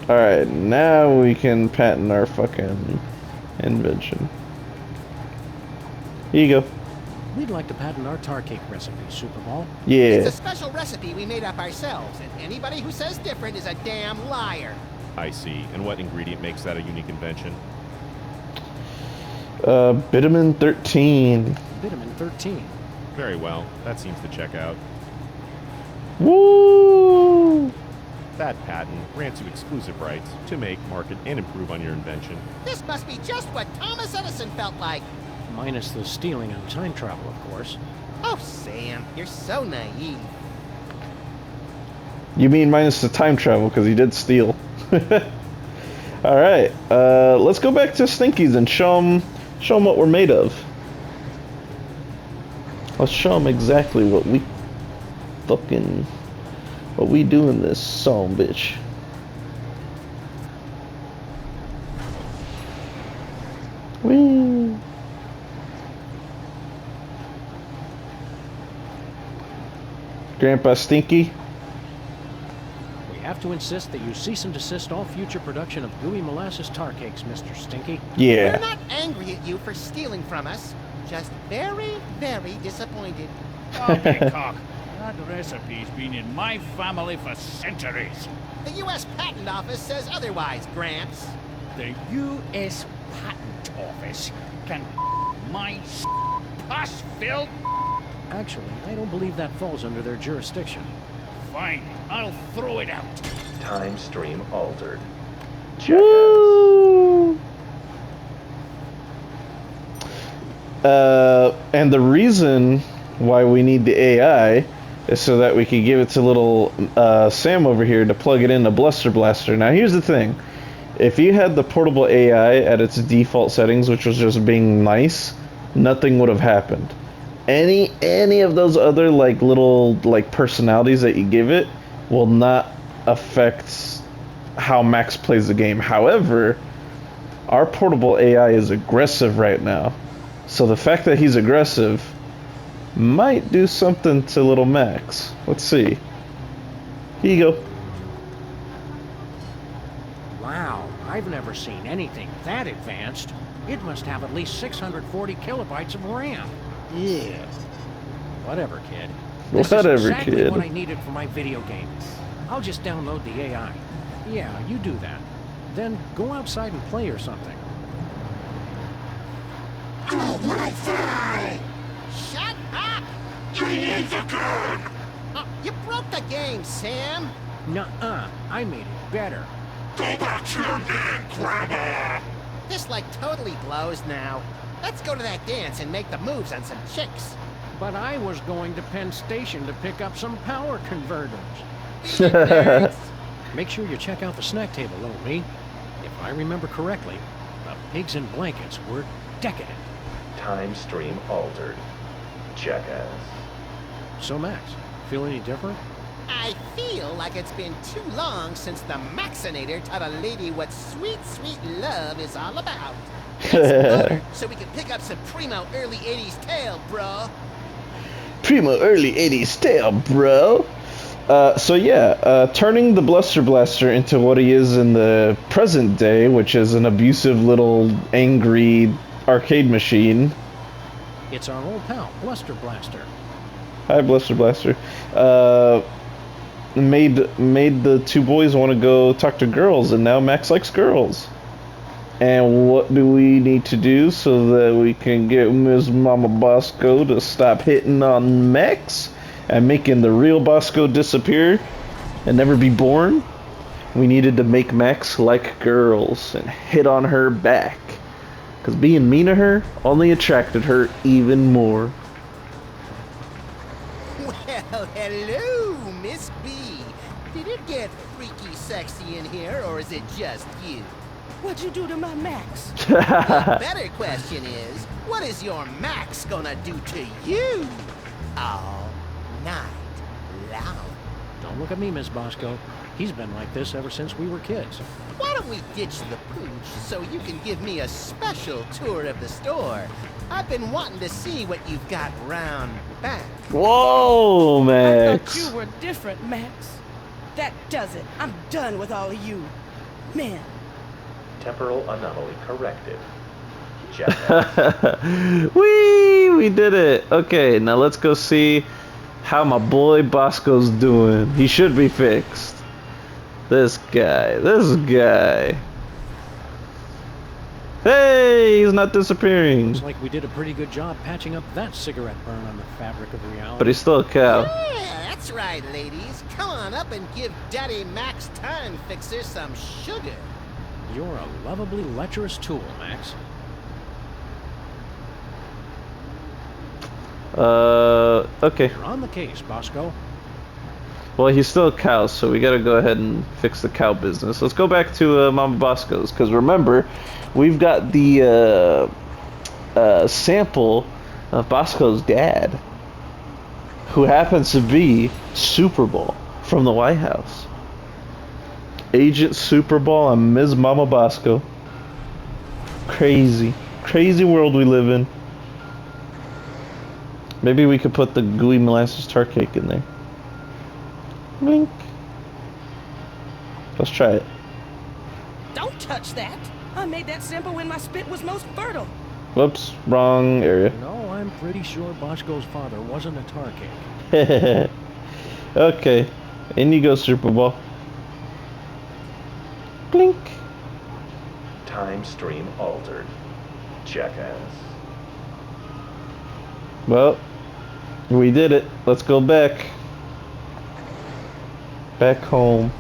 S1: Alright, now we can patent our fucking invention. Here you go.
S2: We'd like to patent our tar cake recipe, Super Bowl.
S1: Yeah.
S3: It's a special recipe we made up ourselves, and anybody who says different is a damn liar.
S4: I see. And what ingredient makes that a unique invention?
S1: Bitumen 13.
S2: Vitamin 13.
S4: Very well. That seems to check out.
S1: Woo!
S4: That patent grants you exclusive rights to make, market, and improve on your invention.
S3: This must be just what Thomas Edison felt like.
S2: Minus the stealing and time travel, of course.
S3: Oh, Sam, you're so naive.
S1: You mean minus the time travel, because he did steal. Alright, let's go back to Stinky's and show him what we're made of. Let's show him exactly what we do in this song, bitch. Whee! Grandpa Stinky?
S2: We have to insist that you cease and desist all future production of gooey molasses tar cakes, Mr. Stinky.
S1: Yeah.
S3: We're not angry at you for stealing from us. Just very, very disappointed.
S6: Poppycock. That recipe's been in my family for centuries.
S3: The U.S. Patent Office says otherwise, Gramps.
S6: The U.S. Patent Office can my pus-filled.
S2: Actually, I don't believe that falls under their jurisdiction.
S6: Fine, I'll throw it out.
S7: Time stream altered.
S1: Woo! And the reason why we need the AI is so that we can give it to little Sam over here to plug it into Bluster Blaster. Now here's the thing. If you had the portable AI at its default settings, which was just being nice, nothing would have happened. Any of those other like little like personalities that you give it will not affect how Max plays the game. However, our portable AI is aggressive right now. So the fact that he's aggressive might do something to little Max. Let's see. Here you go.
S2: Wow, I've never seen anything that advanced. It must have at least 640 kilobytes of RAM. Yeah. Whatever, kid. This
S1: Whatever,
S2: is exactly
S1: kid.
S2: what I needed for my video game. I'll just download the AI. Yeah, you do that. Then go outside and play or something.
S3: Shut up!
S5: You need the gun!
S3: Oh, you broke the game, Sam.
S2: Nuh-uh. I made it better.
S5: Go back to your man, Grandma!
S3: This like totally blows now. Let's go to that dance and make the moves on some chicks.
S2: But I was going to Penn Station to pick up some power converters.
S3: Nerds.
S2: Make sure you check out the snack table, little me. If I remember correctly, the pigs in blankets were decadent.
S7: Time stream altered. Jackass.
S2: So, Max, feel any different?
S3: I feel like it's been too long since the Maxinator taught a lady what sweet, sweet love is all about. Let's motor so we can pick up some primo early 80s tail, bro.
S1: Primo early 80s tale, bro. So yeah, turning the Bluster Blaster into what he is in the present day, which is an abusive little angry arcade machine.
S2: It's our old pal, Bluster Blaster.
S1: Hi, Bluster Blaster. Made the two boys want to go talk to girls, and now Max likes girls. And what do we need to do so that we can get Ms. Mama Bosco to stop hitting on Max and making the real Bosco disappear and never be born? We needed to make Max like girls and hit on her back, because being mean to her only attracted her even more.
S3: Well, hello, Miss B. Did it get freaky sexy in here, or is it just you?
S8: What'd you do to my Max?
S3: The better question is, what is your Max gonna do to you all night long?
S2: Don't look at me, Miss Bosco. He's been like this ever since we were kids.
S3: Why don't we ditch the pooch so you can give me a special tour of the store? I've been wanting to see what you've got round back.
S1: Whoa,
S8: I
S1: Max.
S8: thought you were different, Max. That does it. I'm done with all of you. Man,
S7: Temporal anomaly corrected. Jackass.
S1: We did it. Okay, now let's go see how my boy Bosco's doing. He should be fixed. This guy. Hey, he's not disappearing.
S2: Looks like we did a pretty good job patching up that cigarette burn on the fabric of reality.
S1: But he's still a cow.
S3: Yeah, that's right, ladies. Come on up and give Daddy Max Time Fixer some sugar.
S2: You're a lovably lecherous tool, Max.
S1: Okay.
S2: You're on the case, Bosco.
S1: Well, he's still a cow, so we gotta go ahead and fix the cow business. Let's go back to Mama Bosco's, because remember, we've got the sample of Bosco's dad, who happens to be Superball from the White House. Agent Superball and Ms. Mama Bosco. Crazy world we live in. Maybe we could put the gooey molasses tart cake in there. Blink. Let's try it.
S8: don't touch that. I made that sample when my spit was most fertile.
S1: Whoops, wrong area.
S2: No, I'm pretty sure Bosco's father wasn't a tar cake.
S1: Okay, in you go, Superball. Blink.
S7: Time stream altered. Jackass.
S1: Well, we did it. Let's go back. Back home.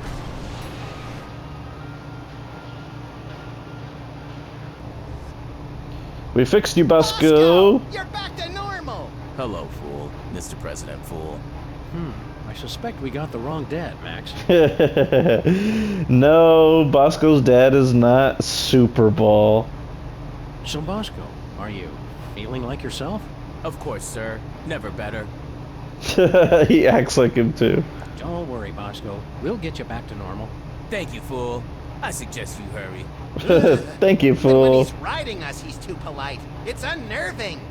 S1: We fixed you, Bosco.
S3: You're back to normal.
S9: Hello, fool. Mr. President Fool.
S2: I suspect we got the wrong dad, Max.
S1: No, Bosco's dad is not Superball.
S2: So, Bosco, are you feeling like yourself?
S9: Of course, sir. Never better.
S1: He acts like him too.
S2: Don't worry, Bosco. We'll get you back to normal.
S9: Thank you, fool. I suggest you hurry.
S1: Thank you,
S3: And when
S1: fool.
S3: he's riding us, he's too polite. It's unnerving.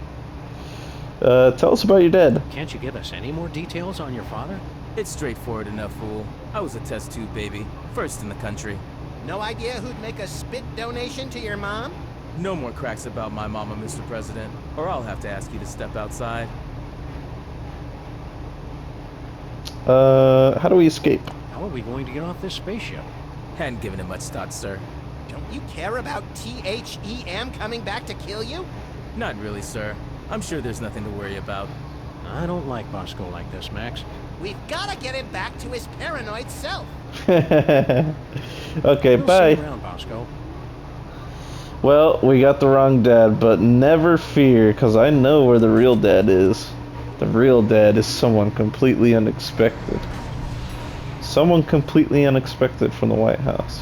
S1: Tell us about your dad.
S2: Can't you give us any more details on your father?
S9: It's straightforward enough, fool. I was a test tube baby. First in the country.
S3: No idea who'd make a spit donation to your mom?
S9: No more cracks about my mama, Mr. President, or I'll have to ask you to step outside.
S1: How do we escape?
S2: How are we going to get off this spaceship?
S9: Hadn't given it much thought, sir.
S3: Don't you care about THEM coming back to kill you?
S9: Not really, sir. I'm sure there's nothing to worry about.
S2: I don't like Bosco like this, Max.
S3: We've gotta get him back to his paranoid self.
S1: Okay,
S2: We'll
S1: bye.
S2: see you around, Bosco.
S1: Well, we got the wrong dad, but never fear, because I know where the real dad is. The real dad is someone completely unexpected. Someone completely unexpected from the White House.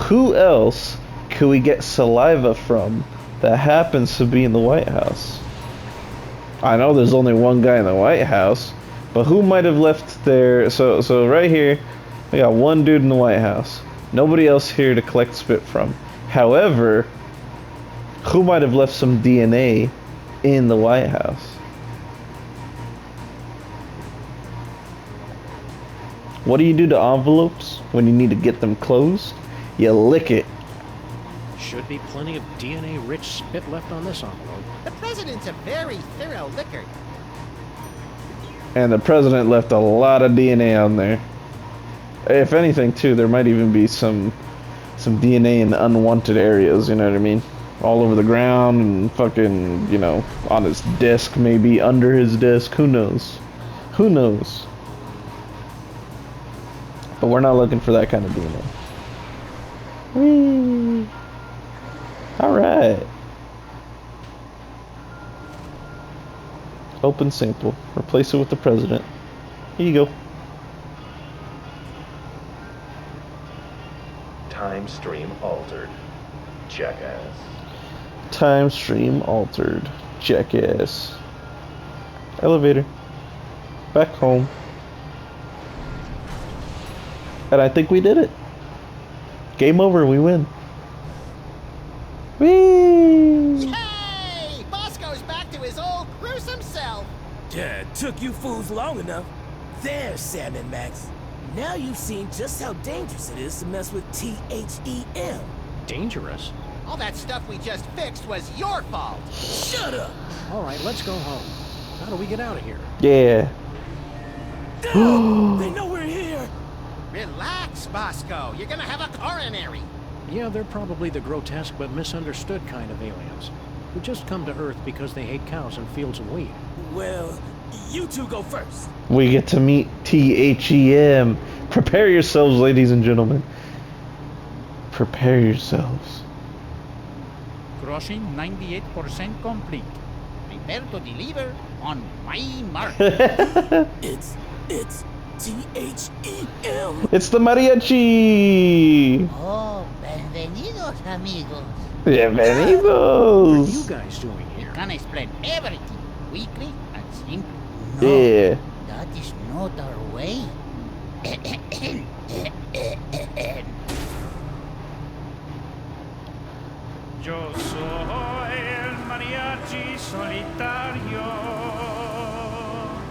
S1: Who else could we get saliva from that happens to be in the White House? I know there's only one guy in the White House, but who might have left there? So right here, we got one dude in the White House. Nobody else here to collect spit from. However, who might have left some DNA in the White House? What do you do to envelopes when you need to get them closed? You lick it.
S2: Should be plenty of DNA-rich spit left on this envelope.
S3: The president's a very thorough licker.
S1: And the president left a lot of DNA on there. If anything, too, there might even be some DNA in unwanted areas, you know what I mean? All over the ground and fucking, you know, on his desk, maybe under his desk. Who knows? Who knows? But we're not looking for that kind of DNA. Whee! Alright. Open sample. Replace it with the president. Here you go.
S7: Time stream altered. Jackass.
S1: Time stream altered. Jackass. Elevator. Back home. And I think we did it. Game over, we win. Whee!
S3: Yay! Bosco's back to his old gruesome self.
S10: Yeah, took you fools long enough. There, Sam and Max. Now you've seen just how dangerous it is to mess with THEM.
S2: Dangerous?
S3: All that stuff we just fixed was your fault.
S10: Shut up!
S2: All right, let's go home. How do we get out of here?
S1: Yeah.
S10: No! They know we're here!
S3: Relax, Bosco. You're gonna have a coronary.
S2: Yeah, they're probably the grotesque but misunderstood kind of aliens who just come to Earth because they hate cows and fields of wheat.
S10: Well, you two go first.
S1: We get to meet THEM. Prepare yourselves, ladies and gentlemen. Prepare yourselves.
S6: Crossing 98% complete.
S3: Prepare to deliver on my mark.
S10: It's THEM.
S1: It's the mariachi.
S11: Oh, bienvenidos, amigos.
S1: Bienvenidos.
S2: What are you guys doing here?
S11: Can explain everything quickly and simply.
S1: Yeah.
S11: That is not our way.
S6: Yo soy el mariachi solitario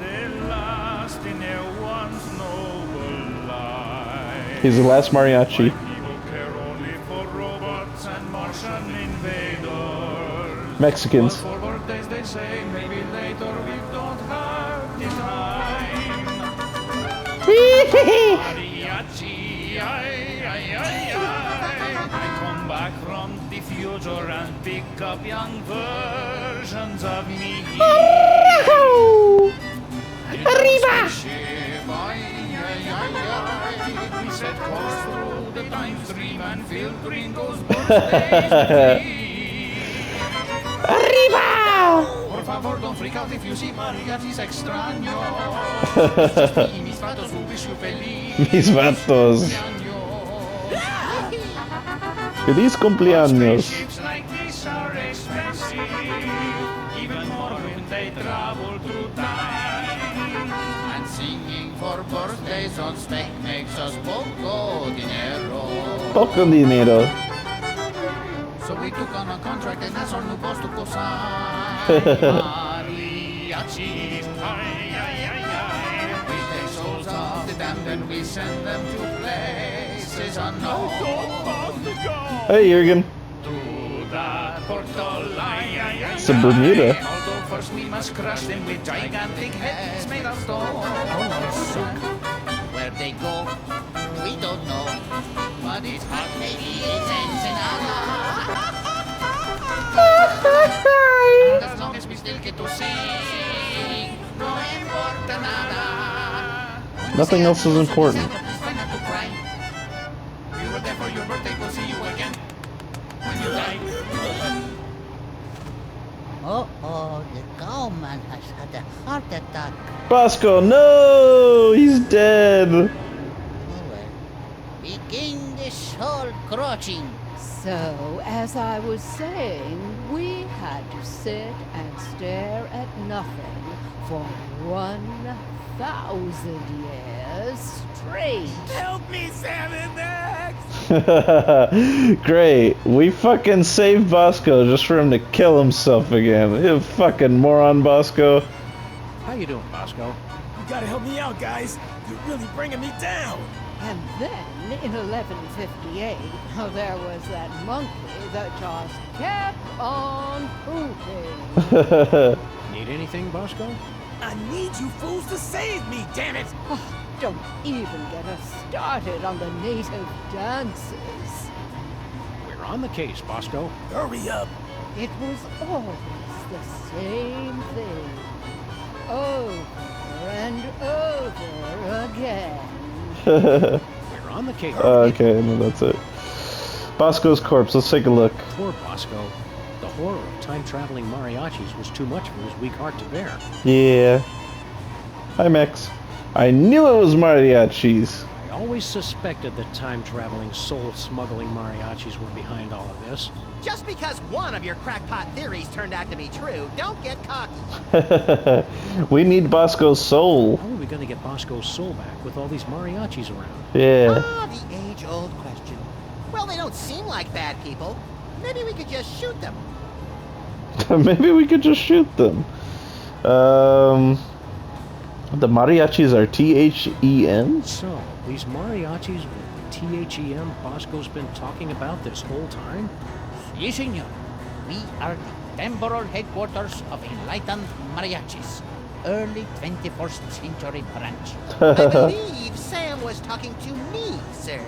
S6: the last in a once noble life.
S1: He's the last mariachi.
S6: People care only for robots and Martian invaders.
S1: Mexicans.
S6: But for birthdays they say maybe later we don't have the time. Mariachi, ay, ay, ay, ay. I come back from the future and pick up young versions of me. Arriba! We set course through the time stream and filled Gringo's birthdays with
S1: Arriba!
S6: Por favor, don't freak out if you see mariachis extraños. Mis vatos will wish you feliz.
S1: Mis vatos. Feliz cumpleaños.
S6: Spaceships like this are expensive, even more when they travel through time. And singing for birthdays on spec makes us poco dinero.
S1: Poco dinero.
S6: So we took on a contract and that's our new boss to co-sign. Mariachis, ay, ay, ay, ay. We take souls of the damned and we send them to places unknown.
S1: Hey, Jurgen.
S6: Through that portal, ay, ay, ay,
S1: It's a Bermuda.
S6: Although first we must crush them with gigantic heads made of stone.
S3: Where they go, we don't know. But it's hot, maybe it's ends and
S1: Nothing else is important.
S11: Try not to cry. We were there for your birthday. We'll see you again. When you die. Oh, the cowman has had a heart attack.
S1: Bosco, no! He's dead!
S11: Oh well. Begin the soul crushing.
S12: So, as I was saying, we had to sit and stare at nothing for 1,000 years straight.
S10: Help me, Sam and Max!
S1: Great. We fucking saved Bosco just for him to kill himself again. You fucking moron, Bosco.
S2: How you doing, Bosco?
S10: You gotta help me out, guys. You're really bringing me down.
S12: And then, in 1158, there was that monkey that just kept on pooping.
S2: Need anything, Bosco?
S10: I need you fools to save me, damn it!
S12: Oh, don't even get us started on the native dances.
S2: We're on the case, Bosco.
S10: Hurry up!
S12: It was always the same thing. Over and over again.
S2: We're on the case.
S1: Okay, no, that's it. Bosco's corpse, let's take a look.
S2: Poor Bosco. The horror of time-traveling mariachis was too much for his weak heart to bear.
S1: Yeah. Hi, Max. I knew it was mariachis.
S2: I always suspected that time-traveling, soul-smuggling mariachis were behind all of this.
S3: Just because one of your crackpot theories turned out to be true, don't get cocky.
S1: We need Bosco's soul.
S2: How are we going to get Bosco's soul back with all these mariachis around?
S1: Yeah.
S3: Ah, the age-old question. Well, they don't seem like bad people. Maybe we could just shoot them.
S1: Maybe we could just shoot them. The mariachis are T-H-E-N?
S2: So, these mariachis were the T-H-E-M Bosco's been talking about this whole time?
S11: Si, senor. We are the temporal headquarters of Enlightened Mariachis. Early 21st century branch.
S3: I believe Sam was talking to me, sir.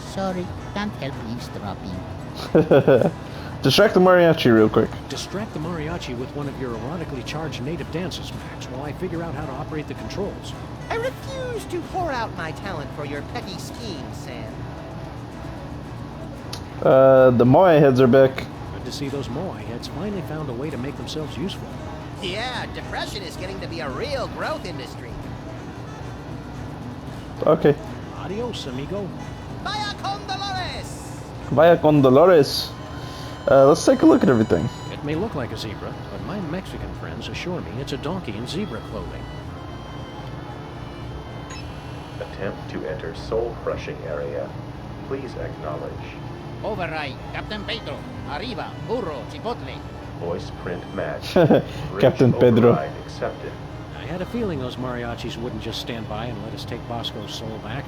S11: Sorry, can't help eavesdropping.
S1: Distract the mariachi real quick.
S2: Distract the mariachi with one of your erotically charged native dances, Max, while I figure out how to operate the controls.
S3: I refuse to pour out my talent for your petty schemes, Sam.
S1: The Moai heads are back.
S2: Good to see those Moai heads finally found a way to make themselves useful.
S3: Yeah, depression is getting to be a real growth industry.
S1: Okay.
S2: Adios, amigo.
S3: Vaya con Dolores!
S1: Vaya con Dolores. Let's take a look at everything.
S2: It may look like a zebra, but my Mexican friends assure me it's a donkey in zebra clothing.
S7: Attempt to enter soul crushing area. Please acknowledge.
S11: Override, Captain Pedro. Arriba, burro, chipotle.
S7: Voice print match.
S1: Captain Pedro.
S7: Override accepted.
S2: I had a feeling those mariachis wouldn't just stand by and let us take Bosco's soul back.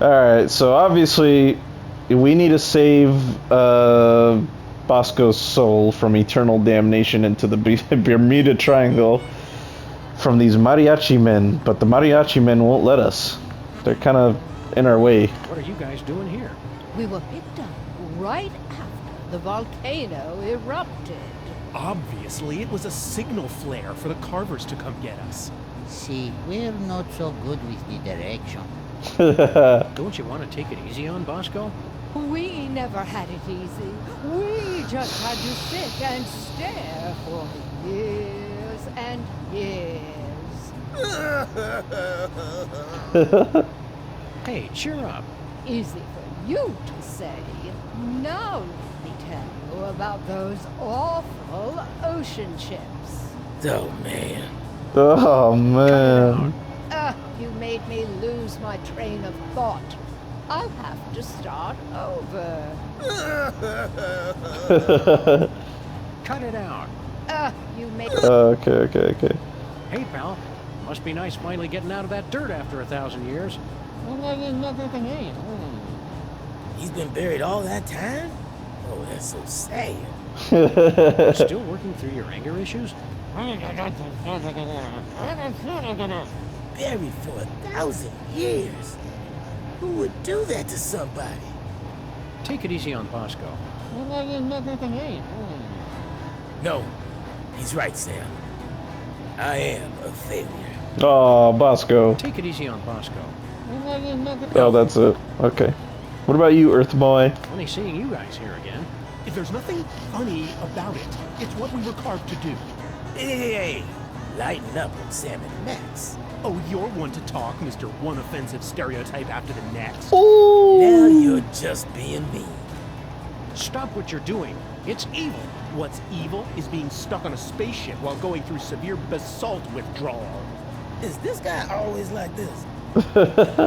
S1: Alright, so obviously we need to save Bosco's soul from eternal damnation into the Bermuda Triangle from these mariachi men, but the mariachi men won't let us. They're kind of in our way.
S2: What are you guys doing here?
S12: We were picked up right after the volcano erupted.
S13: Obviously, it was a signal flare for the Carvers to come get us.
S11: See, we're not so good with the direction.
S2: Don't you want to take it easy on Bosco?
S12: We never had it easy. We just had to sit and stare for years and years.
S2: Hey, cheer up.
S12: Easy for you to say. Now let me tell you about those awful ocean ships.
S10: Oh, man.
S1: Oh, man.
S12: You made me lose my train of thought. I'll have to start over.
S2: Cut it out.
S12: You made...
S1: Okay.
S2: Hey, pal. Must be nice finally getting out of that dirt after 1,000 years.
S10: He's been buried all that time? Oh, that's so sad.
S2: Still working through your anger issues?
S10: Buried for 1,000 years? Who would do that to somebody?
S2: Take it easy on Bosco.
S10: No, he's right, Sam. I am a failure.
S1: Oh, Bosco.
S2: Take it easy on Bosco.
S1: Oh, that's it. Okay. What about you, Earth Boy?
S2: Funny seeing you guys here again.
S13: If there's nothing funny about it, it's what we were carved to do.
S10: Hey, lighten up on Sam and Max.
S13: Oh, you're one to talk, Mr. One offensive stereotype after the next.
S10: Now you're just being mean.
S2: Stop what you're doing. It's evil.
S13: What's evil is being stuck on a spaceship while going through severe basalt withdrawal.
S10: Is this guy always like this?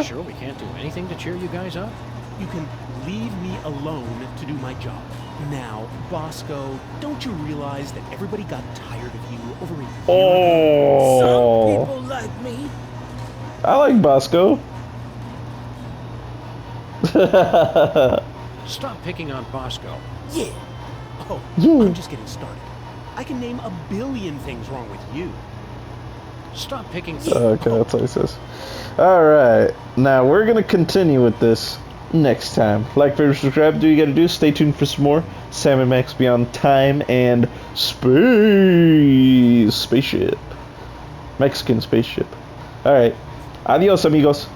S2: Sure we can't do anything to cheer you guys up?
S13: You can leave me alone to do my job. Now, Bosco, don't you realize that everybody got tired of you over a year
S1: Oh.
S10: Some people like me.
S1: I like Bosco.
S2: Stop picking on Bosco.
S13: Yeah. Oh, I'm just getting started. I can name a billion things wrong with you.
S2: Stop picking.
S1: Okay, that's what he says. Alright, now we're gonna continue with this next time. Like, favorite, subscribe, do you gotta do. Stay tuned for some more Sam and Max Beyond Time and Space. Spaceship. Mexican spaceship. Alright, adios amigos.